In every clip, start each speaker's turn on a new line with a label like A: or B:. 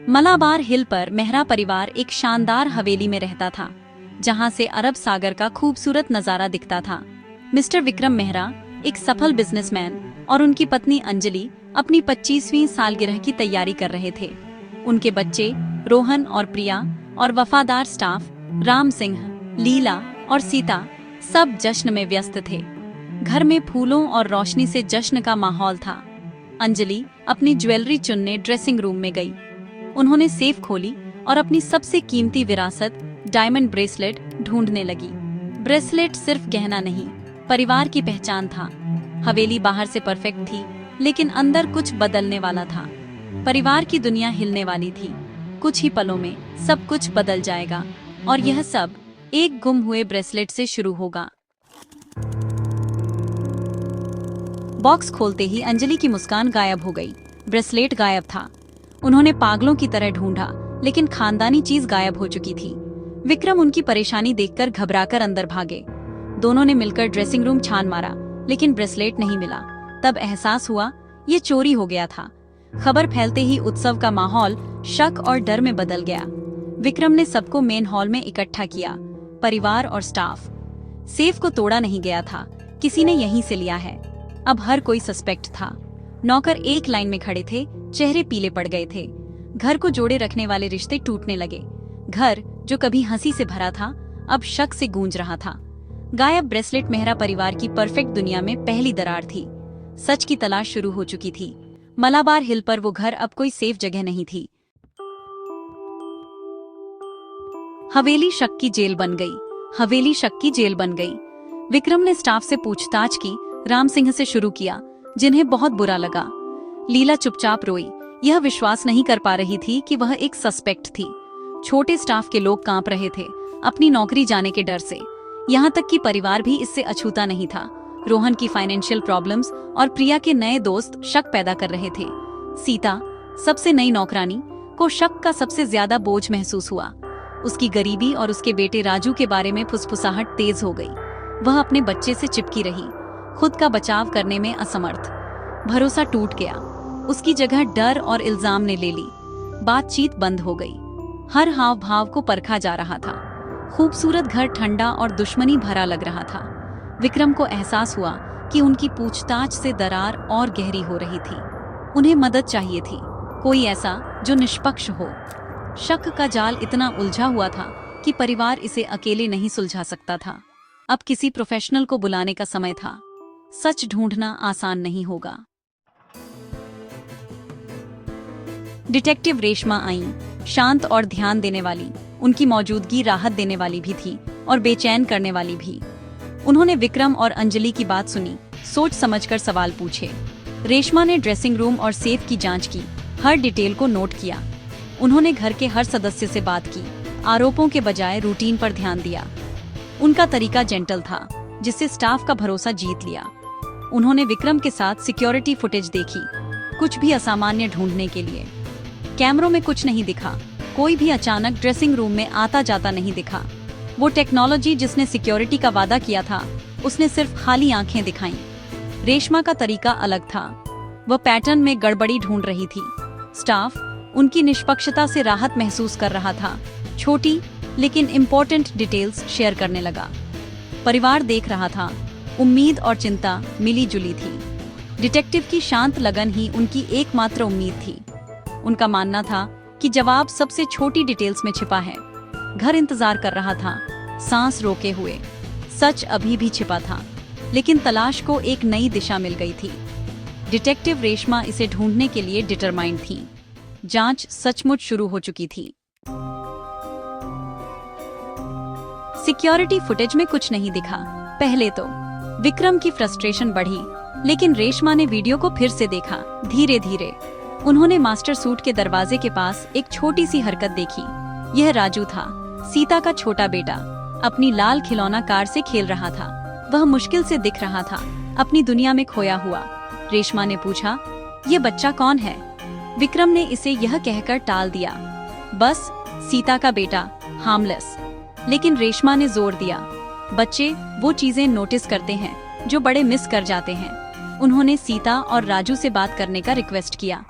A: मलाबार हिल पर मेहरा परिवार एक शानदार हवेली में रहता था, जहां से अरब सागर का खूबसूरत नजारा दिखता था। मिस्टर विक्रम मेहरा एक सफल बिजनेसमैन और उनकी पत्नी अंजलि अपनी 25वीं सालगिरह की तैयारी कर रहे थे। उनके बच्चे रोहन और प्रिया और वफादार स्टाफ राम सिंह, लीला और सीता सब जश्न में व्यस्त थे। घर में फूलों और रोशनी से जश्न का माहौल था। अंजलि अपनी ज्वेलरी चुनने ड्रेसिंग रूम में गई। उन्होंने सेफ खोली और अपनी सबसे कीमती विरासत डायमंड ब्रेसलेट ढूंढने लगी। ब्रेसलेट सिर्फ गहना नहीं, परिवार की पहचान था। हवेली बाहर से परफेक्ट थी, लेकिन अंदर कुछ बदलने वाला था। परिवार की दुनिया हिलने वाली थी। कुछ ही पलों में सब कुछ बदल जाएगा, और यह सब एक गुम हुए ब्रेसलेट से शुरू होगा। बॉक्स खोलते ही अंजलि की मुस्कान गायब हो गई। ब्रेसलेट गायब था। उन्होंने पागलों की तरह ढूंढा, लेकिन खानदानी चीज गायब हो चुकी थी। विक्रम उनकी परेशानी देखकर घबराकर अंदर भागे। दोनों ने मिलकर ड्रेसिंग रूम छान मारा, लेकिन ब्रेसलेट नहीं मिला। तब एहसास हुआ ये चोरी हो गया था। खबर फैलते ही उत्सव का माहौल शक और डर में बदल गया। विक्रम ने सबको मेन हॉल में इकट्ठा किया, परिवार और स्टाफ। सेफ को तोड़ा नहीं गया था, किसी ने यहीं से लिया है। अब हर कोई सस्पेक्ट था। नौकर एक लाइन में खड़े थे, चेहरे पीले पड़ गए थे। घर को जोड़े रखने वाले रिश्ते टूटने लगे। घर जो कभी हंसी से भरा था, अब शक से गूंज रहा था। गायब ब्रेसलेट मेहरा परिवार की परफेक्ट दुनिया में पहली दरार थी। सच की तलाश शुरू हो चुकी थी। मलाबार हिल पर वो घर अब कोई सेफ जगह नहीं थी। हवेली शक की जेल बन गई। हवेली शक की जेल बन गई। विक्रम ने स्टाफ से पूछताछ की। राम सिंह से शुरू किया, जिन्हें बहुत बुरा लगा। लीला चुपचाप रोई। यह विश्वास नहीं कर पा रही थी कि वह एक सस्पेक्ट थी। छोटे स्टाफ के लोग कांप रहे थे, अपनी नौकरी जाने के डर से। यहाँ तक कि परिवार भी इससे अछूता नहीं था। रोहन की फाइनेंशियल प्रॉब्लम्स और प्रिया के नए दोस्त शक पैदा कर रहे थे। सीता, सबसे नई नौकरानी, को शक का सबसे ज्यादा बोझ महसूस हुआ। उसकी गरीबी और उसके बेटे राजू के बारे में फुसफुसाहट तेज हो गई। वह अपने बच्चे से चिपकी रही, खुद का बचाव करने में असमर्थ। भरोसा टूट गया। उसकी जगह डर और इल्जाम ने ले ली। बातचीत बंद हो गई। हर हाव भाव को परखा जा रहा था। खूबसूरत घर ठंडा और दुश्मनी भरा लग रहा था। विक्रम को एहसास हुआ कि उनकी पूछताछ से दरार और गहरी हो रही थी। उन्हें मदद चाहिए थी, कोई ऐसा जो निष्पक्ष हो। शक का जाल इतना उलझा हुआ था कि परिवार इसे अकेले नहीं सुलझा सकता था। अब किसी प्रोफेशनल को बुलाने का समय था। सच ढूंढना आसान नहीं होगा। डिटेक्टिव रेशमा आई, शांत और ध्यान देने वाली। उनकी मौजूदगी राहत देने वाली भी थी और बेचैन करने वाली भी। उन्होंने विक्रम और अंजलि की बात सुनी, सोच समझकर सवाल पूछे। रेशमा ने ड्रेसिंग रूम और सेफ की जांच की, हर डिटेल को नोट किया। उन्होंने घर के हर सदस्य से बात की, आरोपों के बजाय रूटीन पर ध्यान दिया। उनका तरीका जेंटल था, जिससे स्टाफ का भरोसा जीत लिया। उन्होंने विक्रम के साथ सिक्योरिटी फुटेज देखी, कुछ भी असामान्य ढूंढने के लिए। कैमरों में कुछ नहीं दिखा, कोई भी अचानक ड्रेसिंग रूम में आता जाता नहीं दिखा। वो टेक्नोलॉजी जिसने सिक्योरिटी का वादा किया था, उसने सिर्फ खाली आंखें दिखाईं। रेशमा का तरीका अलग था। वह पैटर्न में गड़बड़ी ढूंढ रही थी। स्टाफ उनकी निष्पक्षता से राहत महसूस कर रहा था। छोटी लेकिन इम्पोर्टेंट डिटेल्स शेयर करने लगा। परिवार देख रहा था। उम्मीद और चिंता मिली जुली थी। डिटेक्टिव की शांत लगन ही उनकी एकमात्र उम्मीद थी। उनका मानना था कि जवाब सबसे छोटी डिटेल्स में छिपा है। घर इंतजार कर रहा था, सांस रोके हुए। सच अभी भी छिपा था, लेकिन तलाश को एक नई दिशा मिल गई थी। डिटेक्टिव रेशमा इसे ढूंढने के लिए डिटरमाइंड थी। जांच सचमुच शुरू हो चुकी थी। सिक्योरिटी फुटेज में कुछ नहीं दिखा। पहले तो विक्रम की फ्रस्ट्रेशन बढ़ी, लेकिन रेशमा ने वीडियो को फिर से देखा। धीरे धीरे उन्होंने मास्टर सूट के दरवाजे के पास एक छोटी सी हरकत देखी। यह राजू था, सीता का छोटा बेटा। अपनी लाल खिलौना कार से खेल रहा था। वह मुश्किल से दिख रहा था, अपनी दुनिया में खोया हुआ। रेशमा ने पूछा, ये बच्चा कौन है? विक्रम ने इसे यह कहकर टाल दिया, बस सीता का बेटा, हार्मलेस। लेकिन रेशमा ने जोर दिया, बच्चे वो चीजें नोटिस करते हैं जो बड़े मिस कर जाते हैं। उन्होंने सीता और राजू से बात करने का रिक्वेस्ट किया।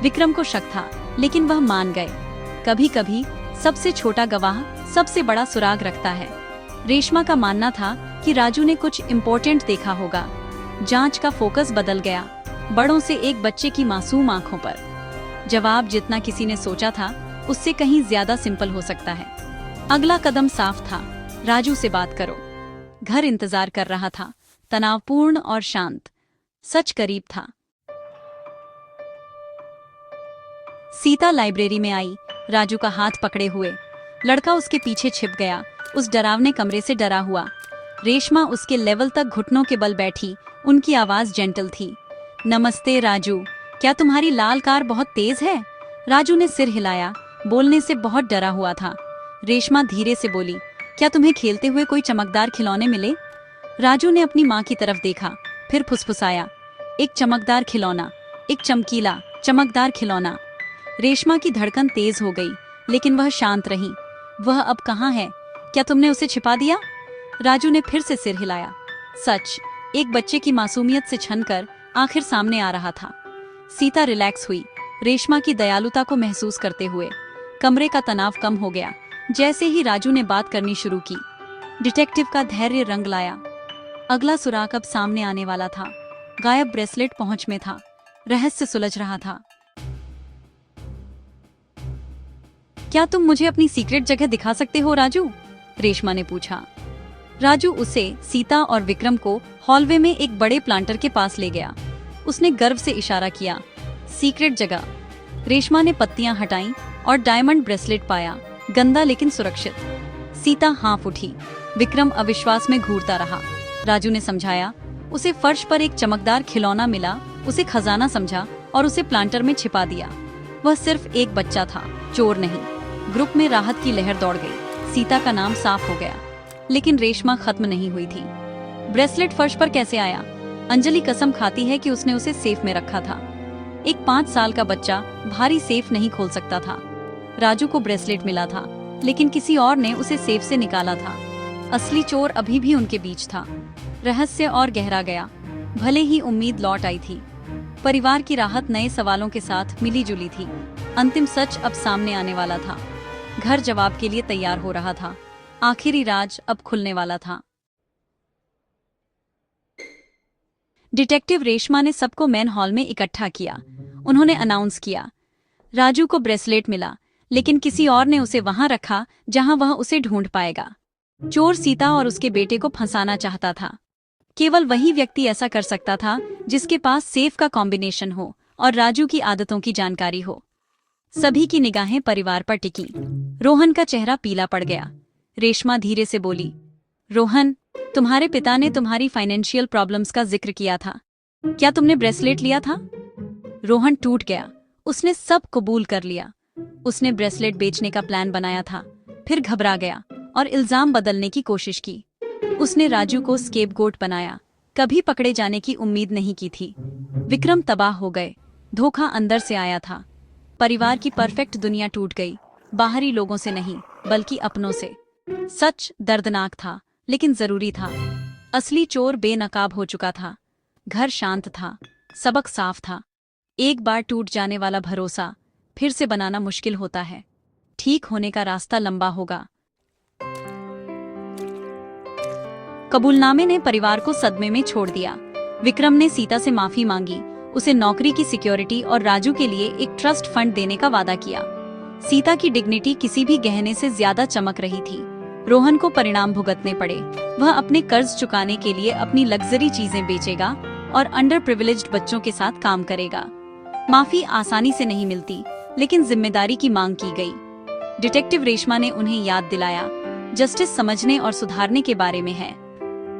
A: विक्रम को शक था, लेकिन वह मान गए। कभी कभी सबसे छोटा गवाह सबसे बड़ा सुराग रखता है। रेशमा का मानना था कि राजू ने कुछ इम्पोर्टेंट देखा होगा। जांच का फोकस बदल गया, बड़ों से एक बच्चे की मासूम आंखों पर। जवाब जितना किसी ने सोचा था उससे कहीं ज्यादा सिंपल हो सकता है। अगला कदम साफ था, राजू से बात करो। घर इंतजार कर रहा था, तनावपूर्ण और शांत। सच करीब था। सीता लाइब्रेरी में आई, राजू का हाथ पकड़े हुए। लड़का उसके पीछे छिप गया, उस डरावने कमरे से डरा हुआ। रेशमा उसके लेवल तक घुटनों के बल बैठी, उनकी आवाज जेंटल थी। नमस्ते राजू, क्या तुम्हारी लाल कार बहुत तेज है? राजू ने सिर हिलाया, बोलने से बहुत डरा हुआ था। रेशमा धीरे से बोली, क्या तुम्हें खेलते हुए कोई चमकदार खिलौने मिले? राजू ने अपनी माँ की तरफ देखा, फिर फुसफुसाया, एक चमकदार खिलौना, एक चमकीला चमकदार खिलौना। रेशमा की धड़कन तेज हो गई, लेकिन वह शांत रही। वह अब कहाँ है? क्या तुमने उसे छिपा दिया? राजू ने फिर से सिर हिलाया। सच एक बच्चे की मासूमियत से छनकर आखिर सामने आ रहा था। सीता रिलैक्स हुई, रेशमा की दयालुता को महसूस करते हुए। कमरे का तनाव कम हो गया जैसे ही राजू ने बात करनी शुरू की। डिटेक्टिव का धैर्य रंग लाया। अगला सुराग अब सामने आने वाला था। गायब ब्रेसलेट पहुंच में था, रहस्य सुलझ रहा था। क्या तुम मुझे अपनी सीक्रेट जगह दिखा सकते हो राजू? रेशमा ने पूछा। राजू उसे, सीता और विक्रम को हॉलवे में एक बड़े प्लांटर के पास ले गया। उसने गर्व से इशारा किया, सीक्रेट जगह। रेशमा ने पत्तियां हटाईं और डायमंड ब्रेसलेट पाया, गंदा लेकिन सुरक्षित। सीता हाँफ उठी, विक्रम अविश्वास में घूरता रहा। राजू ने समझाया, उसे फर्श पर एक चमकदार खिलौना मिला, उसे खजाना समझा और उसे प्लांटर में छिपा दिया। वह सिर्फ एक बच्चा था, चोर नहीं। ग्रुप में राहत की लहर दौड़ गई। सीता का नाम साफ हो गया, लेकिन रेशमा खत्म नहीं हुई थी। ब्रेसलेट फर्श पर कैसे आया? अंजलि कसम खाती है कि उसने उसे सेफ में रखा था। एक 5 साल का बच्चा भारी सेफ नहीं खोल सकता था। राजू को ब्रेसलेट मिला था, लेकिन किसी और ने उसे सेफ से निकाला था। असली चोर अभी भी उनके बीच था। रहस्य और गहरा गया। भले ही उम्मीद लौट आई थी, परिवार की राहत नए सवालों के साथ मिली जुली थी। अंतिम सच अब सामने आने वाला था। घर जवाब के लिए तैयार हो रहा था। आखिरी राज अब खुलने वाला था। डिटेक्टिव रेशमा ने सबको मेन हॉल में इकट्ठा किया। उन्होंने अनाउंस किया, राजू को ब्रेसलेट मिला, लेकिन किसी और ने उसे वहां रखा जहां वह उसे ढूंढ पाएगा। चोर सीता और उसके बेटे को फंसाना चाहता था। केवल वही व्यक्ति ऐसा कर सकता था जिसके पास सेफ का कॉम्बिनेशन हो और राजू की आदतों की जानकारी हो। सभी की निगाहें परिवार पर टिकी। रोहन का चेहरा पीला पड़ गया। रेशमा धीरे से बोली, रोहन, तुम्हारे पिता ने तुम्हारी फाइनेंशियल प्रॉब्लम्स का जिक्र किया था। क्या तुमने ब्रेसलेट लिया था? रोहन टूट गया। उसने सब कबूल कर लिया। उसने ब्रेसलेट बेचने का प्लान बनाया था, फिर घबरा गया और इल्जाम बदलने की कोशिश की। उसने राजू को स्केपगोट बनाया। कभी पकड़े जाने की उम्मीद नहीं की थी। विक्रम तबाह हो गए। धोखा अंदर से आया था। परिवार की परफेक्ट दुनिया टूट गई, बाहरी लोगों से नहीं बल्कि अपनों से। सच दर्दनाक था, लेकिन जरूरी था। असली चोर बेनकाब हो चुका था। घर शांत था, सबक साफ था। एक बार टूट जाने वाला भरोसा फिर से बनाना मुश्किल होता है। ठीक होने का रास्ता लंबा होगा। कबूलनामे ने परिवार को सदमे में छोड़ दिया। विक्रम ने सीता से माफी मांगी, उसे नौकरी की सिक्योरिटी और राजू के लिए एक ट्रस्ट फंड देने का वादा किया। सीता की डिग्निटी किसी भी गहने से ज्यादा चमक रही थी। रोहन को परिणाम भुगतने पड़े। वह अपने कर्ज चुकाने के लिए अपनी लग्जरी चीजें बेचेगा और अंडर प्रिविलेज्ड बच्चों के साथ काम करेगा। माफी आसानी से नहीं मिलती, लेकिन जिम्मेदारी की मांग की गई। डिटेक्टिव रेशमा ने उन्हें याद दिलाया, जस्टिस समझने और सुधारने के बारे में है।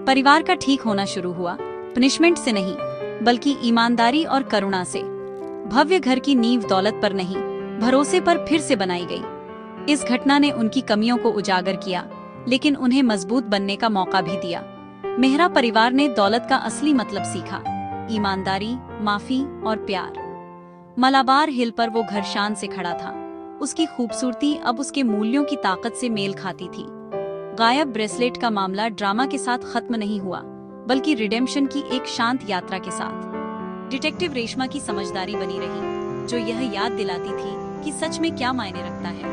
A: परिवार का ठीक होना शुरू हुआ, पनिशमेंट से नहीं बल्कि ईमानदारी और करुणा से। भव्य घर की नींव दौलत पर नहीं, भरोसे पर फिर से बनाई गई। इस घटना ने उनकी कमियों को उजागर किया, लेकिन उन्हें मजबूत बनने का मौका भी दिया। मेहरा परिवार ने दौलत का असली मतलब सीखा, ईमानदारी, माफी और प्यार। मलाबार हिल पर वो घर शान से खड़ा था। उसकी खूबसूरती अब उसके मूल्यों की ताकत से मेल खाती थी। गायब ब्रेसलेट का मामला ड्रामा के साथ खत्म नहीं हुआ, बल्कि रिडेम्पशन की एक शांत यात्रा के साथ। डिटेक्टिव रेशमा की समझदारी बनी रही, जो यह याद दिलाती थी कि सच में क्या मायने रखता है।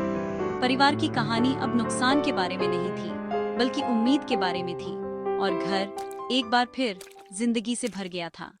A: परिवार की कहानी अब नुकसान के बारे में नहीं थी, बल्कि उम्मीद के बारे में थी, और घर एक बार फिर जिंदगी से भर गया था।